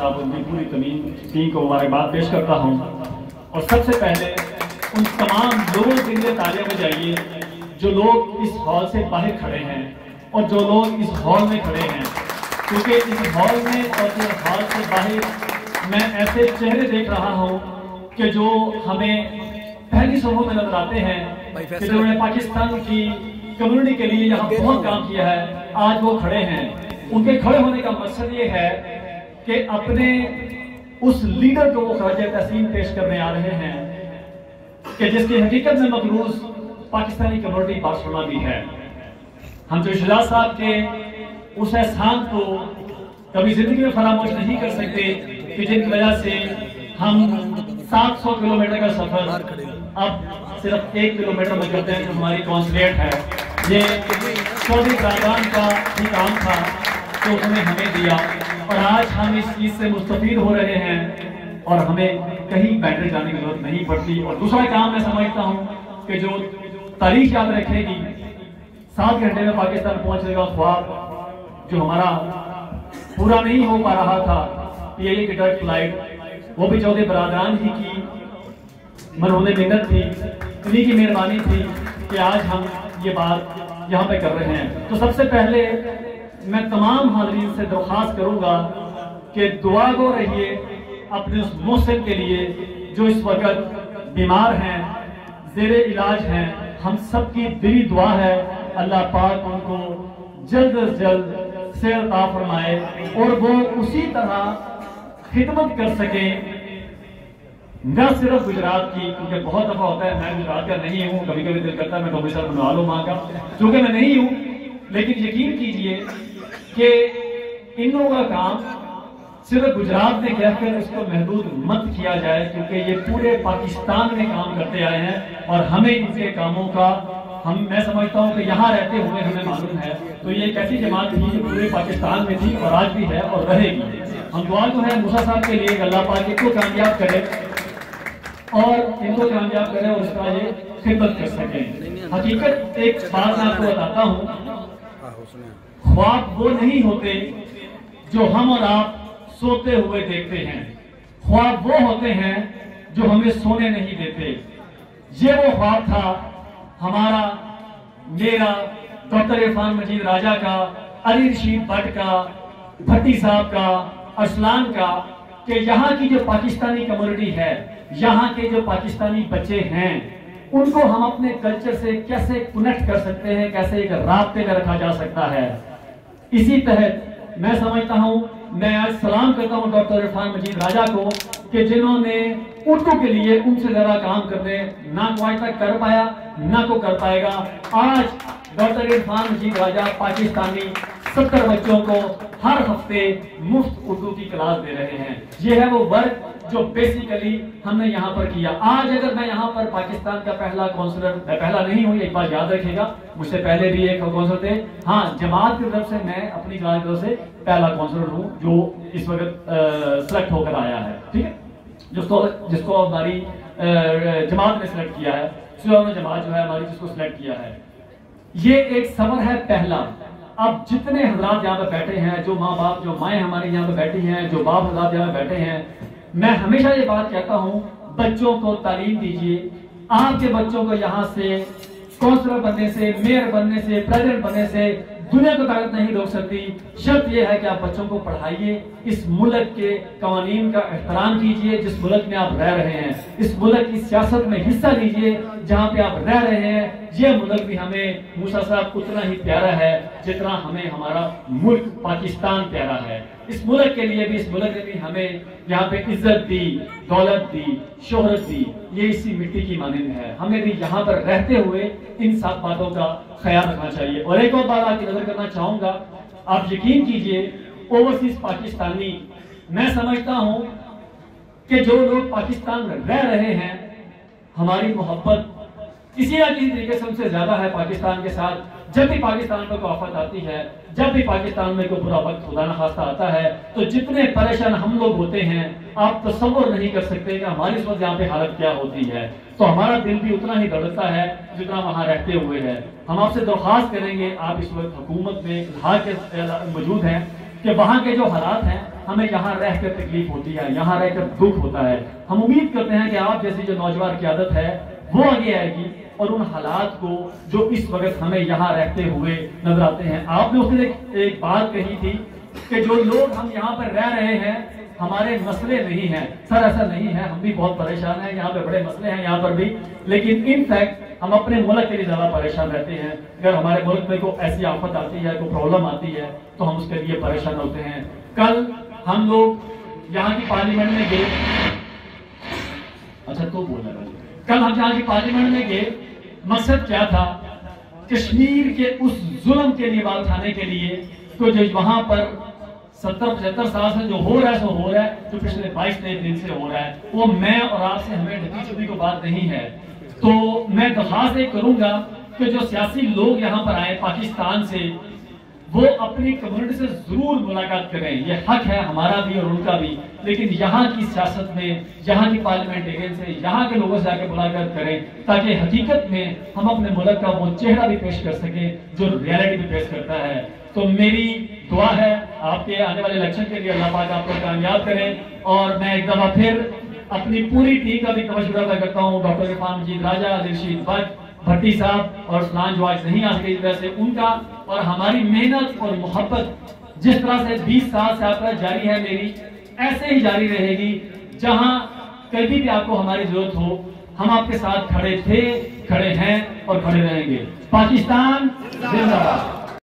साहब उनकी पूरी टीम को मुबारकबाद पेश करता हूँ। और सबसे पहले उन तमाम लोगों के लिए तालियां बजाइए जो लोग इस हॉल से बाहर खड़े हैं और जो लोग इस हॉल में खड़े हैं, क्योंकि इस हॉल में और इस हॉल से बाहर मैं ऐसे चेहरे देख रहा हूँ कि जो हमें पहली सभों में नजर आते हैं कि जिन्होंने पाकिस्तान की कम्युनिटी के लिए यहाँ बहुत काम किया है, आज वो खड़े हैं। उनके खड़े होने का मकसद ये है कि अपने उस लीडर को वो खराज तहसीन पेश करने आ रहे हैं कि जिसकी हकीकत में मकरूज पाकिस्तानी कम्युनिटी बार्सिलोना भी है। हम जो शहजाद साहब के उस एहसान को कभी जिंदगी में फरामोश नहीं कर सकते कि जिनकी वजह से हम 700 किलोमीटर का सफर अब सिर्फ 1 किलोमीटर में करते हैं, जो हमारी कॉन्सुलेट है। ये चौधरी प्रागान का ही काम था जो उसने हमें दिया और आज हम इस चीज से मुस्तफीद हो रहे हैं और हमें कहीं बैटरी जाने की जरूरत नहीं पड़ती। और दूसरा काम मैं समझता हूँ कि जो तारीख याद रखेगी, 7 घंटे में पाकिस्तान पहुंचने का ख्वाब जो हमारा पूरा नहीं हो पा रहा था, ये की डायरेक्ट फ्लाइट, वो भी चौधरी बरादरान ही की मरहूने मिन्नत थी, उन्हीं की मेहरबानी थी कि आज हम ये बात यहाँ पे कर रहे हैं। तो सबसे पहले मैं तमाम हाज़रीन से दरख्वास्त करूंगा कि दुआ गो रहिए अपने उस मुहसिन के लिए जो इस वक्त बीमार हैं, ज़ेरे इलाज हैं। हम सबकी दिली दुआ है अल्लाह पाक उनको जल्द अज जल्द सेहत अता फरमाए और वो उसी तरह खिदमत कर सके, न सिर्फ गुजरात की, क्योंकि बहुत दफा होता है मैं गुजरात का नहीं हूँ, कभी कभी दिल करता है मैं कमिश्नर बनवा लूँ वहाँ का, चूंकि मैं नहीं हूँ। लेकिन यकीन कीजिए कि इन लोगों का काम सिर्फ गुजरात में कहकर इसको महदूद मत किया जाए, क्योंकि ये पूरे पाकिस्तान में काम करते आए हैं और हमें इनके कामों का मैं समझता हूँ कि यहाँ रहते हुए हमें मालूम है। तो ये एक ऐसी जमात थी जो पूरे पाकिस्तान में थी और आज भी है और रहेगी। हम दुआ तो है मूसा साहब के लिए अल्लाह पाक इनको कामयाब करे और इनको कामयाब करे और उसका ये खिदमत कर सके। हकीकत एक बात मैं आपको बताता हूँ, ख्वाब वो नहीं होते जो हम और आप सोते हुए देखते हैं, ख्वाब वो होते हैं जो हमें सोने नहीं देते। ये वो ख्वाब था हमारा, मेरा, डॉक्टर इरफान मजीद राजा का, अली रशीद भट्ट का, भट्टी साहब का, अरसलान का, कि यहाँ की जो पाकिस्तानी कम्युनिटी है, यहाँ के जो पाकिस्तानी बच्चे हैं, उनको हम अपने कल्चर से कैसे कनेक्ट कर सकते हैं, कैसे एक राब्ते में रखा जा सकता है। इसी तहत मैं समझता हूँ, मैं आज सलाम करता हूँ डॉक्टर इरफान मजीद राजा को कि जिन्होंने उर्दू के लिए उनसे ज्यादा काम करने ना को आज तक कर पाया ना को कर पाएगा। आज डॉक्टर इरफान मजीद राजा पाकिस्तानी 70 बच्चों को हर हफ्ते मुफ्त उर्दू की क्लास दे रहे हैं। ये है वो वर्क जो बेसिकली हमने यहाँ पर किया। आज अगर मैं यहाँ पर पाकिस्तान का पहला काउंसलर, मैं पहला नहीं हूँ, एक बात याद रखिएगा, मुझसे पहले भी एक काउंसलर थे। हाँ, जमात की तरफ से मैं अपनी क्लास की तरफ से पहला काउंसलर हूँ जो इस वक्त सिलेक्ट होकर आया है, ठीक है, जिसको हमारी जमात ने सिलेक्ट किया है, जमात जो है हमारी जिसको सिलेक्ट किया है। ये एक सफर है पहला। अब जितने हजरात यहाँ पे बैठे हैं, जो माँ बाप, जो माएँ हमारे यहाँ पे बैठी हैं, जो बाप हजरात यहाँ पे बैठे हैं, मैं हमेशा ये बात कहता हूँ, बच्चों को तालीम दीजिए। आपके बच्चों को यहाँ से काउंसलर बनने से, मेयर बनने से, प्रेसिडेंट बनने से दुनिया को ताकत नहीं रोक सकती। शर्त यह है कि आप बच्चों को पढ़ाइए, इस मुल्क के कानून का एहतराम कीजिए जिस मुल्क में आप रह रहे हैं, इस मुल्क की सियासत में हिस्सा लीजिए जहाँ पे आप रह रहे हैं। ये मुल्क भी हमें मूसा साहब उतना ही प्यारा है जितना हमें हमारा मुल्क पाकिस्तान प्यारा है। इस मुल्क के लिए भी, इस मुल्क ने भी हमें यहाँ पे इज्जत दी, दौलत दी, शोहरत दी, ये इसी मिट्टी की मानंद है। हमें भी यहाँ पर रहते हुए इन सब बातों का ख्याल रखना चाहिए। और एक और बात आपकी नजर करना चाहूंगा, आप यकीन कीजिए ओवरसीज पाकिस्तानी, मैं समझता हूं कि जो लोग पाकिस्तान में रह रहे हैं, हमारी मोहब्बत किसी ना किसी तरीके से उनसे ज्यादा है पाकिस्तान के साथ। जब भी पाकिस्तान पर कोई आफत आती है, जब भी पाकिस्तान में कोई बुरा वक्त खुदा न खास्ता आता है, तो जितने परेशान हम लोग होते हैं आप तसव्वुर नहीं कर सकते कि हमारी इस वक्त यहाँ पे हालत क्या होती है। तो हमारा दिल भी उतना ही धड़कता है जितना वहाँ रहते हुए है। हम आपसे दरख्वास्त करेंगे, आप इस वक्त हुकूमत में इजहार के मौजूद हैं, कि वहां के जो हालात हैं, हमें यहाँ रहकर तकलीफ होती है, यहाँ रहकर दुख होता है। हम उम्मीद करते हैं कि आप जैसी जो नौजवान क़यादत है वो आगे आएगी और उन हालात को जो इस वक्त हमें यहाँ रहते हुए नजर आते हैं। आपने उस दिन एक बात कही थी कि जो लोग हम यहाँ पर रह रहे हैं हमारे मसले नहीं हैं। सर ऐसा नहीं है, हम भी बहुत परेशान हैं, यहाँ पे बड़े मसले हैं यहाँ पर भी, लेकिन इन फैक्ट हम अपने मुल्क के लिए ज्यादा परेशान रहते हैं। अगर हमारे मुल्क में कोई ऐसी आफत आती है, कोई प्रॉब्लम आती है तो हम उसके लिए परेशान होते हैं। कल हम लोग यहाँ की पार्लियामेंट में गए, अच्छा तो बोलना, कल हम यहाँ की पार्लियामेंट में गए, मकसद क्या था? कश्मीर के उस जुल्म के लिए आवाज उठाने के लिए, तो जो वहां पर 70-75 साल से जो हो रहा है सो हो रहा है, जो पिछले 22 दिन से हो रहा है, वो मैं और आपसे हमें ढकी को बात नहीं है। तो मैं दरख्वास्त ये करूंगा कि जो सियासी लोग यहाँ पर आए पाकिस्तान से, वो अपनी कम्युनिटी से जरूर मुलाकात करें। ये हक है हमारा भी और उनका भी, लेकिन यहाँ की सियासत में, यहाँ की पार्लियामेंटेरियन से, यहाँ के लोगों से आके मुलाकात करें ताकि हकीकत में हम अपने मुल्क का वो चेहरा भी पेश कर सकें जो रियलिटी भी पेश करता है। तो मेरी दुआ है आपके आने वाले इलेक्शन के लिए अल्लाह पाक आपको कामयाब करें। और मैं एक दफा फिर अपनी पूरी टीम का भी शुक्र अदा करता हूँ, डॉक्टर इरफान मजीद राजा, रशीद भट्टी साहब और सलान जो आज नहीं आ सके, इस तरह से उनका और हमारी मेहनत और मोहब्बत जिस तरह से 20 साल से आपका जारी है, मेरी ऐसे ही जारी रहेगी। जहां कभी भी आपको हमारी जरूरत हो, हम आपके साथ खड़े थे, खड़े हैं और खड़े रहेंगे। पाकिस्तान जिंदाबाद।